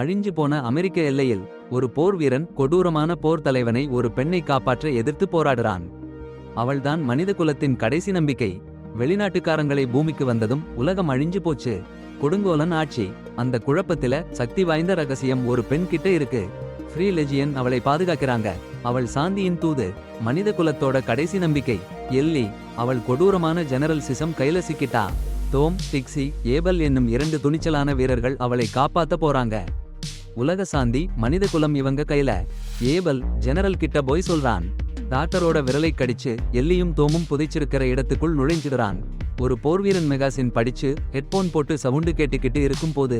அழிஞ்சு போன அமெரிக்க எல்லையில் ஒரு போர் வீரன் கொடூரமான போர் தலைவனை ஒரு பெண்ணை காப்பாற்ற எதிர்த்து போராடுறான். அவள்தான் மனித குலத்தின் கடைசி நம்பிக்கை. வெளிநாட்டுக்காரங்களை பூமிக்கு வந்ததும் உலகம் அழிஞ்சு போச்சு. கொடுங்கோலன் ஆட்சி. அந்த குழப்பத்தில சக்தி வாய்ந்த ரகசியம் ஒரு பெண் கிட்ட இருக்கு. ஃப்ரீ லெஜியன் அவளை பாதுகாக்கிறாங்க. அவள் சாந்தியின் தூது, மனித குலத்தோட கடைசி நம்பிக்கை. எல்லி, அவள் கொடூரமான ஜெனரல் சிசம் கையில சிக்கிட்டா. தோம், பிக்சி, ஏபல் என்னும் 2 துணிச்சலான வீரர்கள் அவளை காப்பாத்த போறாங்க. உலக சாந்தி, மனித குலம் இவங்க கையில. ஏபல் ஜெனரல் கிட்ட போய் சொல்றான். டாக்டரோட விரலை கடிச்சு எல்லியும் தோமும் புதைச்சிருக்கிற இடத்துக்குள் நுழைஞ்சிடுறான். ஒரு போர்வீரன் மெகாசின் படிச்சு ஹெட்போன் போட்டு சவுண்டு கேட்டுக்கிட்டு இருக்கும் போது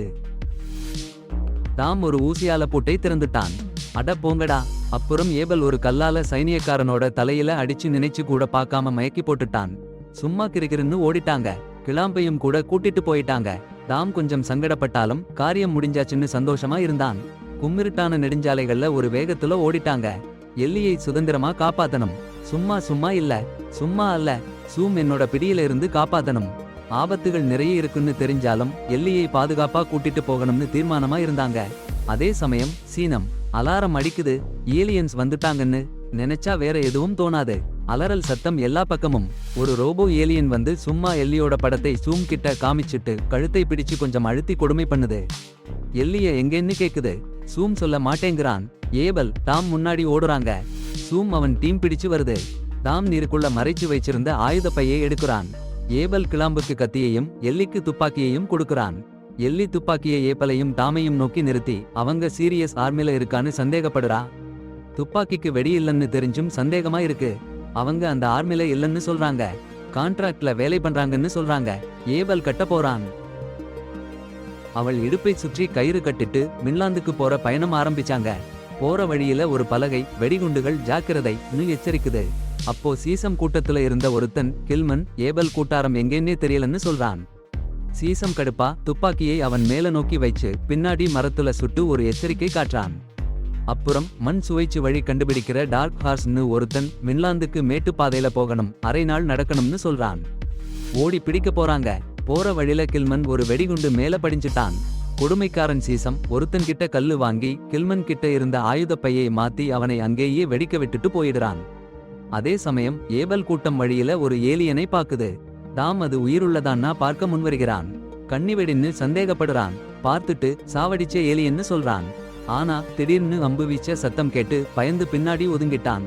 தாம் ஒரு ஊசியால பூட்டை திறந்துட்டான். அட போங்கடா. அப்புறம் ஏபல் ஒரு கல்லால சைனியக்காரனோட தலையில அடிச்சு நினைச்சு கூட பார்க்காம மயக்கி போட்டுட்டான். சும்மா கிறுகிறுன்னு ஓடிட்டாங்க. கிளாம்பையும் கூட கூட்டிட்டு போயிட்டாங்க. தாம் கொஞ்சம் சங்கடப்பட்டாலும் காரியம் முடிஞ்சாச்சுன்னு சந்தோஷமா இருந்தான். கும்மிருட்டான நெடுஞ்சாலைகள்ல ஒரு வேகத்துல ஓடிட்டாங்க. எல்லியை சுதந்திரமா காப்பாத்தணும். சும்மா இல்ல. சும்மா அல்ல, சூம் என்னோட பிடியில இருந்து காப்பாத்தணும். ஆபத்துகள் நிறைய இருக்குன்னு தெரிஞ்சாலும் எல்லியை பாதுகாப்பா கூட்டிட்டு போகணும்னு தீர்மானமா இருந்தாங்க. அதே சமயம் சீனம். அலாரம் அடிக்குது. ஏலியன்ஸ் வந்துட்டாங்கன்னு நினைச்சா வேற எதுவும் தோணாது. அலறல் சத்தம் எல்லா பக்கமும். ஒரு ரோபோ ஏலியன் வந்து சும்மா எல்லியோட படத்தை சூம் கிட்ட காமிச்சிட்டு கழுத்தை பிடிச்சு கொஞ்சம் அழுத்தி கொடுமை பண்ணுது. எல்லிய எங்கன்னு கேக்குது. சூம் சொல்ல மாட்டேங்கிறான். ஏபல், டாம் முன்னாடி ஓடுறாங்க. சூம் அவன் டீம் பிடிச்சு வருது. டாம் நீருக்குள்ள மறைச்சு வைச்சிருந்த ஆயுத பையை எடுக்கிறான். ஏபல் கிளாம்புக்கு கத்தியையும் எல்லிக்கு துப்பாக்கியையும் கொடுக்கறான். எல்லி துப்பாக்கியை ஏபலையும் டாமையும் நோக்கி நிறுத்தி அவங்க சீரியஸ் ஆர்மில இருக்கான்னு சந்தேகப்படுறா. துப்பாக்கிக்கு வெடி இல்லன்னு தெரிஞ்சும் சந்தேகமா இருக்கு. அவங்க அந்த ஆர்மில இல்லன்னு சொல்றாங்க. கான்ட்ராக்ட்ல வேலை பண்றாங்கன்னு சொல்றாங்க. ஏபல் கட்ட போறான். அவள் இடுப்பை சுற்றி கயிறு கட்டிட்டு மின்லாந்துக்கு போற பயணம் ஆரம்பிச்சாங்க. போற வழியில ஒரு பலகை வெடிகுண்டுகள் ஜாக்கிரதைன்னு எச்சரிக்குது. அப்போ சீசம் கூட்டத்துல இருந்த ஒருத்தன் கில்மன், ஏபல் கூட்டாரம் எங்கேன்னே தெரியலன்னு சொல்றான். சீசம் கடுப்பா துப்பாக்கியை அவன் மேல நோக்கி வைச்சு பின்னாடி மரத்துல சுட்டு ஒரு எச்சரிக்கை காட்டுறான். அப்புறம் மண் சுவைச்சு வழி கண்டுபிடிக்கிற டார்க் ஹார்ஸ்னு ஒருத்தன் மின்லாந்துக்கு மேட்டு பாதையில போகணும், அரை நாள் நடக்கணும்னு சொல்றான். ஓடி பிடிக்க போறாங்க. போற வழியில கில்மன் ஒரு வெடிகுண்டு மேல படிஞ்சிட்டான். கொடுமைக்காரன் சீசம் ஒருத்தன் கிட்ட கல்லு வாங்கி கில்மன் கிட்ட இருந்த ஆயுத பையை மாத்தி அவனை அங்கேயே வெடிக்க விட்டுட்டு போயிடுறான். அதே சமயம் ஏபல் கூட்டம் வழியில ஒரு ஏலியனை பாக்குது. தாம் அது உயிருள்ளதான்னா பார்க்க முன்வருகிறான். கண்ணி வெடின்னு சந்தேகப்படுறான். பார்த்துட்டு சாவடிச்ச ஏலியன்னு சொல்றான். ஆனா திடீர்னு அம்பு வீச்ச சத்தம் கேட்டு பயந்து பின்னாடி ஒதுங்கிட்டான்.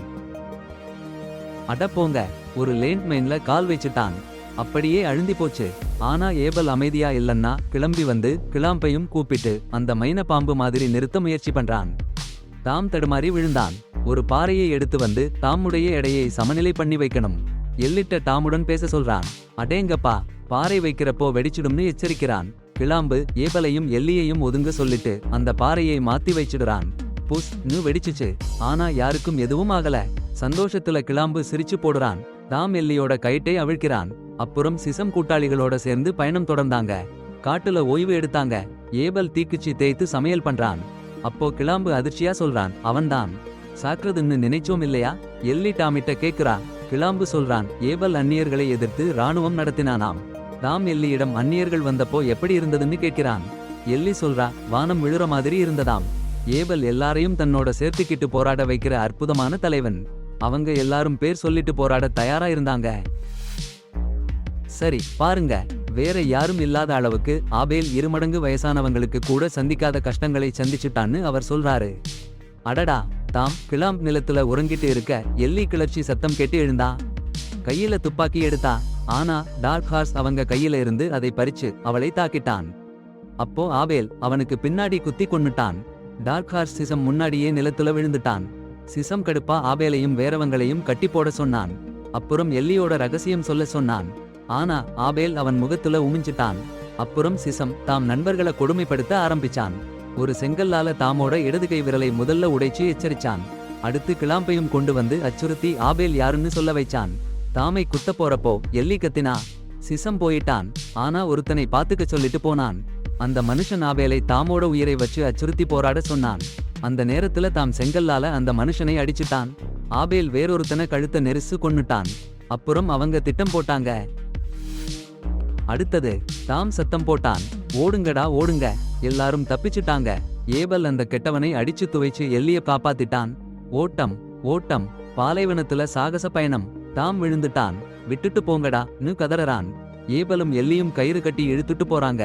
அடப்போங்க, ஒரு லேண்ட் மைன்ல கால் வச்சுட்டான். அப்படியே அழுந்தி போச்சு. ஆனா ஏபல் அமைதியா இல்லன்னா கிளம்பி வந்து கிளாம்பையும் கூப்பிட்டு அந்த மைன பாம்பு மாதிரி நிறுத்த முயற்சி பண்றான். தாம் தடுமாறி விழுந்தான். ஒரு பாறையை எடுத்து வந்து தாமுடைய எடையை சமநிலை பண்ணி வைக்கணும். எல்லிட்ட டாமுடன் பேச சொல்றான். அடேங்கப்பா, பாறை வைக்கிறப்போ வெடிச்சிடும்னு எச்சரிக்கிறான். கிளாம்பு ஏபலையும் எல்லியையும் ஒதுங்க சொல்லிட்டு அந்த பாறையை மாத்தி வச்சிடுறான். புஷ்னு வெடிச்சுச்சு. ஆனா யாருக்கும் எதுவும் ஆகல. சந்தோஷத்துல கிளாம்பு சிரிச்சு போடுறான். தாம் எல்லியோட கயிட்டை அவிழ்க்கிறான். அப்புறம் சிசம் கூட்டாளிகளோட சேர்ந்து பயணம் தொடர்ந்தாங்க. காட்டுல ஓய்வு எடுத்தாங்க. ஏபல் தீக்குச்சி தேய்த்து சமையல் பண்றான். அப்போ கிளாம்பு அதிர்ச்சியா சொல்றான், அவன்தான் சாக்குறதுன்னு நினைச்சோம் இல்லையா? எல்லி டாமிட்ட கேக்குறா. கிளாம்பு சொல்றான், ஏபல் அந்நியர்களை எதிர்த்து ராணுவம் நடத்தினானாம். தாம் எல்லியிடம் அந்நியர்கள் வந்தப்போ எப்படி இருந்ததுன்னு கேட்கிறான். எல்லி சொல்றா, வானம் விழுற மாதிரி இருந்ததாம். ஏபல் எல்லாரையும் தன்னோட சேர்த்துக்கிட்டு போராட வைக்கிற அற்புதமான தலைவன். அவங்க எல்லாரும் பேர் சொல்லிட்டு போராட தயாரா இருந்தாங்க. சரி பாருங்க, வேற யாரும் இல்லாத அளவுக்கு ஆபேல் 2 மடங்கு வயசானவங்களுக்கு கூட சந்திக்காத கஷ்டங்களை சந்திச்சுட்டான்னு அவர் சொல்றாரு. அடடா, தாம் கிளாம்ப் நிலத்துல உறங்கிட்டு இருக்க எல்லி கிளர்ச்சி சத்தம் கேட்டு எழுந்தா. கையில துப்பாக்கி எடுத்தா. ஆனா டார்க் ஹார்ஸ் அவங்க கையில இருந்து அதை பறிச்சு அவளை தாக்கிட்டான். அப்போ ஆபேல் அவனுக்கு பின்னாடி குத்தி கொன்னுட்டான். டார்க் ஹார்ஸ் சிசம் முன்னாடியே நிலத்துல விழுந்துட்டான். சிசம் கடுப்பா ஆபேலையும் வேறவங்களையும் கட்டி போட சொன்னான். அப்புறம் எல்லியோட ரகசியம் சொல்ல சொன்னான். ஆனா ஆபேல் அவன் முகத்துல உமிஞ்சிட்டான். அப்புறம் சிசம் தாம் நண்பர்களை கொடுமைப்படுத்த ஆரம்பிச்சான். ஒரு செங்கல்லால தாமோட இடது கை விரலை முதல்ல உடைச்சு எச்சரிச்சான். அடுத்து கிளாம்பையும் கொண்டு வந்து அச்சுறுத்தி ஆபேல் யாருன்னு சொல்ல வைச்சான். தாமை குத்த போறப்போ எல்லி கத்தினா. சிசம் போயிட்டான். ஆனா ஒருத்தனை பாத்துக்க சொல்லிட்டு போனான். அந்த மனுஷன் ஆபேலை தாமோட உயிரை வச்சு அச்சுறுத்தி போராட சொன்னான். அந்த நேரத்துல தாம் செங்கல்லால அந்த மனுஷனை அடிச்சுட்டான். ஆபேல் வேறொருத்தனை கழுத்த நெரிசு கொன்னுட்டான். அப்புறம் அவங்க திட்டம் போட்டாங்க. அடுத்தது தாம் சத்தம் போட்டான், ஓடுங்கடா ஓடுங்க. எல்லாரும் தப்பிச்சுட்டாங்க. ஏபல் அந்த கெட்டவனை அடிச்சு துவைச்சு எல்லிய காப்பாத்திட்டான். ஓட்டம் ஓட்டம், பாலைவனத்துல சாகச பயணம். தாம் விழுந்துட்டான். விட்டுட்டு போங்கடான்னு கதறறான். ஏபலும் எல்லியும் கயிறு கட்டி இழுத்துட்டு போறாங்க.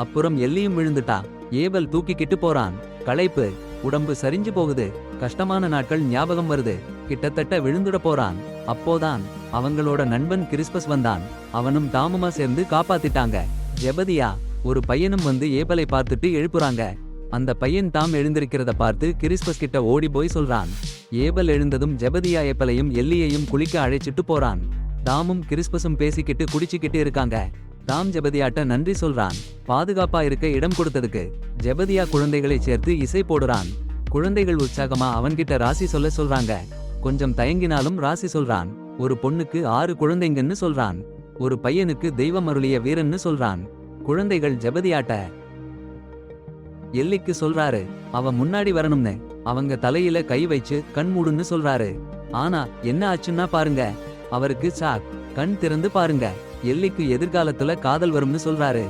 அப்புறம் எல்லியும் விழுந்துட்டா. ஏபல் தூக்கிக்கிட்டு போறான். களைப்பு, உடம்பு சரிஞ்சு போகுது. கஷ்டமான நாட்கள் ஞாபகம் வருது. கிட்டத்தட்ட விழுந்துட போறான். அப்போதான் அவங்களோட நண்பன் கிறிஸ்பஸ் வந்தான். அவனும் தாமுமா சேர்ந்து காப்பாத்திட்டாங்க. ஜெபதியா ஒரு பையனும் வந்து ஏபலை பார்த்துட்டு எழுப்புறாங்க. அந்த பையன் தாம் எழுந்திருக்கிறத பார்த்து கிறிஸ்பஸ் கிட்ட ஓடி போய் சொல்றான். ஏபல் எழுந்ததும் ஜெபதியா ஏபலையும் எல்லியையும் குளிக்க அழைச்சிட்டு போறான். தாமும் கிறிஸ்பஸும் பேசிக்கிட்டு குடிச்சுக்கிட்டு இருக்காங்க. தாம் ஜெபதியாட்ட நன்றி சொல்றான், பாதுகாப்பா இருக்க இடம் கொடுத்ததுக்கு. ஜெபதியா குழந்தைகளை சேர்த்து இசை போடுறான். குழந்தைகள் உற்சாகமா அவன்கிட்ட ராசி சொல்ல சொல்றாங்க. கொஞ்சம் தயங்கினாலும் ராசி சொல்றான். ஒரு பொண்ணுக்கு 6 குழந்தைங்கன்னு சொல்றான். ஒரு பையனுக்கு தெய்வம் அருளிய வீரன்னு சொல்றான். குழந்தைகள் ஜெபதியாட்ட எல்லிக்கு சொல்றாரு, அவ முன்னாடி வரணும்னு. அவங்க தலையில கை வச்சு கண் மூடுன்னு சொல்றாரு. ஆனா என்ன ஆச்சுன்னா பாருங்க, அவருக்கு சாக். கண் திறந்து பாருங்க. எல்லிக்கு எதிர்காலத்துல காதல் வரும்னு சொல்றாரு.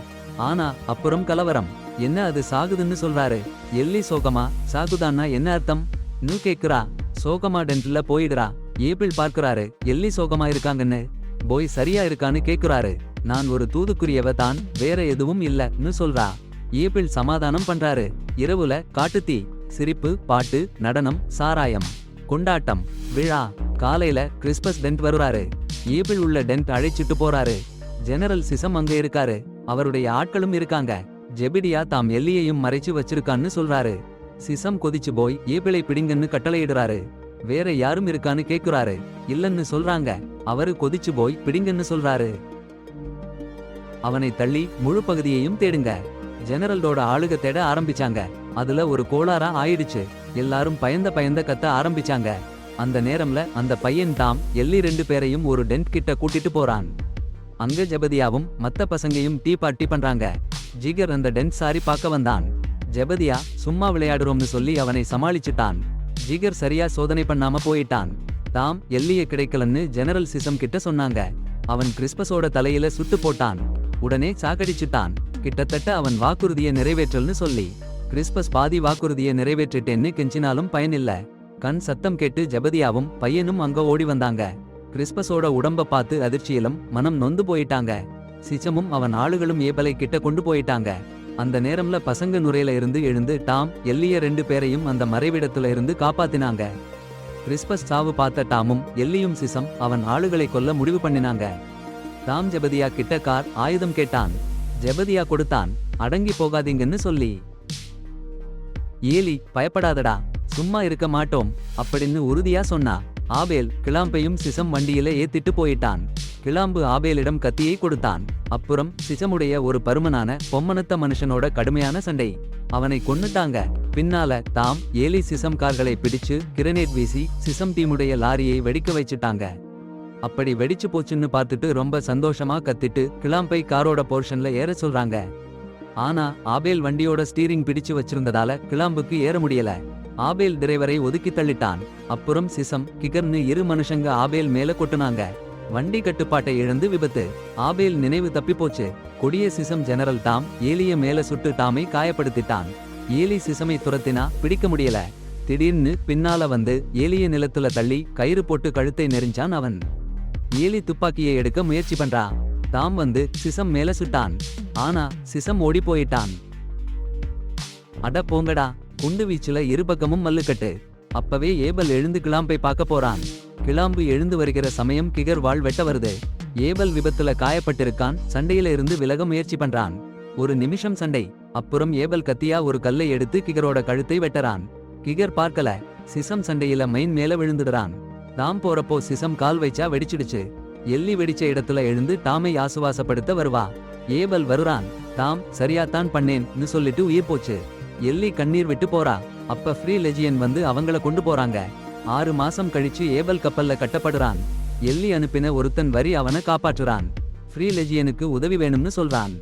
ஆனா அப்புறம் கலவரம். என்ன அது சாகுதுன்னு சொல்றாரு. எல்லி சோகமா சாகுதான்னா என்ன அர்த்தம் நு கேக்குறா. சோகமா டென்ட்ல போயிடுறா. ஏபிள் பார்க்கறாரு, எல்லி சோகமா இருக்காங்கன்னு. போய் சரியா இருக்கான்னு கேக்குறாரு. நான் ஒரு தூதுக்குரியவ தான், வேற எதுவும் இல்லன்னு சொல்றா. ஏபிள் சமாதானம் பண்றாரு. இரவுல காட்டுத்தீ, சிரிப்பு, பாட்டு, நடனம், சாராயம், கொண்டாட்டம், விழா. காலையில கிறிஸ்பஸ் டென்ட் வருறாரு. ஏபிள் உள்ள டென்ட் அழைச்சிட்டு போறாரு. ஜெனரல் சிசம் அங்க இருக்காரு. அவருடைய ஆட்களும் இருக்காங்க. ஜெபிடியா தாம் எல்லியையும் மறைச்சு வச்சிருக்கான்னு சொல்றாரு. சிசம் கொதிச்சு போய் ஏபிளை பிடிங்கன்னு கட்டளையிடுறாரு. வேற யாரும் இருக்கான்னு கேக்குறாரு. இல்லன்னு சொல்றாங்க. அவரு கொதிச்சு போய் பிடிங்கன்னு சொல்றாரு. அவனை தள்ளி முழு பகுதியையும் தேடுங்க. ஜெனரலோட ஆளுக தேட ஆரம்பிச்சாங்க. அதுல ஒரு கோளாறா ஆயிடுச்சு. எல்லாரும் பயந்த கத்த ஆரம்பிச்சாங்க. அந்த நேரம்ல அந்த பையன் தாம் எல்லி 2 பேரையும் ஒரு டென்ட் கிட்ட கூட்டிட்டு போறான். அங்க ஜெபதியாவும் மத்த பசங்கையும் டீ பார்ட்டி பண்றாங்க. ஜிகர் அந்த டென்ட் சாரி பார்க்க வந்தான். ஜெபதியா சும்மா விளையாடுறோம்னு சொல்லி அவனை சமாளிச்சுட்டான். ஜிகர் சரியா சோதனை பண்ணாம போயிட்டான். தாம் எல்லிய கிடைக்கலன்னு ஜெனரல் சிசம் கிட்ட சொன்னாங்க. அவன் கிறிஸ்பஸோட தலையில சுட்டு போட்டான். உடனே சாகடிச்சுட்டான். கிட்டத்தட்ட அவன் வாக்குறுதியை நிறைவேற்றல்னு சொல்லி. கிறிஸ்பஸ் பாதி வாக்குறுதியை நிறைவேற்றிட்டேன்னு கெஞ்சினாலும் பயனில்ல. கண் சத்தம் கேட்டு ஜெபதியாவும் பையனும் அங்க ஓடி வந்தாங்க. கிறிஸ்பஸோட உடம்ப பார்த்து அதிர்ச்சியிலும் மனம் நொந்து போயிட்டாங்க. சிச்சமும் அவன் ஆளுகளும் ஏபலை கிட்ட கொண்டு போயிட்டாங்க. அந்த நேரம்ல பசங்க நுரையில இருந்து எழுந்து டாம் எல்லிய 2 பேரையும் அந்த மறைவிடத்துல இருந்து காப்பாத்தினாங்க. கிறிஸ்பஸ் சாவு பார்த்த டாமும் எல்லியும் சிசம் அவன் ஆளுகளை கொல்ல முடிவு பண்ணினாங்க. டாம் ஜெபதியா கிட்ட கார் ஆயுதம் கேட்டான். ஜெபதியா கொடுத்தான், அடங்கி போகாதீங்கன்னு சொல்லி. ஏலி பயப்படாதடா, சும்மா இருக்க மாட்டோம் அப்படின்னு உறுதியா சொன்னா. ஆபேல் கிளாம்பையும் சிசம் வண்டியில ஏத்திட்டு போயிட்டான். கிளாம்பு ஆபேலிடம் கத்தியை கொடுத்தான். அப்புறம் சிசமுடைய ஒரு பருமனான பொம்மனத்த மனுஷனோட கடுமையான சண்டை. அவனை கொன்னுட்டாங்க. பின்னால தாம் ஏலி சிசம் கார்களை பிடிச்சு கிரனேட் வீசி சிசம் டீமுடைய லாரியை வெடிக்க வச்சுட்டாங்க. அப்படி வெடிச்சு போச்சுன்னு பார்த்துட்டு ரொம்ப சந்தோஷமா கத்திட்டு கிளாம்பை காரோட போர்ஷன்ல ஏற சொல்றாங்க. ஆனா ஆபேல் வண்டியோட ஸ்டீரிங் பிடிச்சு வச்சிருந்ததால கிளாம்புக்கு ஏற முடியல. ஆபேல் டிரைவரை ஒதுக்கி தள்ளிட்டான். அப்புறம் சிசம் கிகர்னு 2 மனுஷங்க ஆபேல் மேல கொட்டுனாங்க. வண்டி கட்டுப்பாட்டை இழந்து விபத்து. ஆபேல் நினைவு தப்பி போச்சு. கொடிய சிசம் ஜெனரல் டாம் ஏலிய மேல சுட்டு டாமை காயப்படுத்திட்டான். ஏலி சிசமை துரத்தினா பிடிக்க முடியல. திடீர்னு பின்னால வந்து ஏலிய நிலத்துல தள்ளி கயிறு போட்டு கழுத்தை நெரிஞ்சான் அவன். ஏலி துப்பாக்கியை எடுக்க முயற்சி பண்றா. தாம் வந்து சிசம் மேல சுட்டான். ஆனா சிசம் ஓடி போயிட்டான். அட போங்கடா, குண்டு வீச்சுல 2 பக்கமும் மல்லுக்கட்டு. அப்பவே ஏபல் எழுந்து கிளாம்பை பார்க்க போறான். கிளாம்பு எழுந்து வருகிற சமயம் கிகர் வாள் வெட்ட வருது. ஏபல் விபத்துல காயப்பட்டிருக்கான். சண்டையில இருந்து விலக முயற்சி பண்றான். ஒரு நிமிஷம் சண்டை. அப்புறம் ஏபல் கத்தியா ஒரு கல்லை எடுத்து கிகரோட கழுத்தை வெட்டறான். கிகர் பார்க்கல. சிசம் சண்டையில மைன் மேல விழுந்துடுறான். தாம் போறப்போ சிசம் கால் வைச்சா வெடிச்சிடுச்சு. எல்லி வெடிச்ச இடத்துல எழுந்து டாமை ஆசுவாசப்படுத்த வருவா. ஏபல் வருறான். தாம் சரியாத்தான் பண்ணேன்னு சொல்லிட்டு உயிர் போச்சு. எல்லி கண்ணீர் விட்டு போறா. அப்ப ஃப்ரீ லெஜியன் வந்து அவங்கள கொண்டு போறாங்க. 6 மாசம் கழிச்சு ஏபல் கப்பல்ல கட்டப்படுறான். எல்லி அனுப்பின ஒருத்தன் வரி அவனை காப்பாற்றுறான். ஃப்ரீ லெஜியனுக்கு உதவி வேணும்னு சொல்றான்.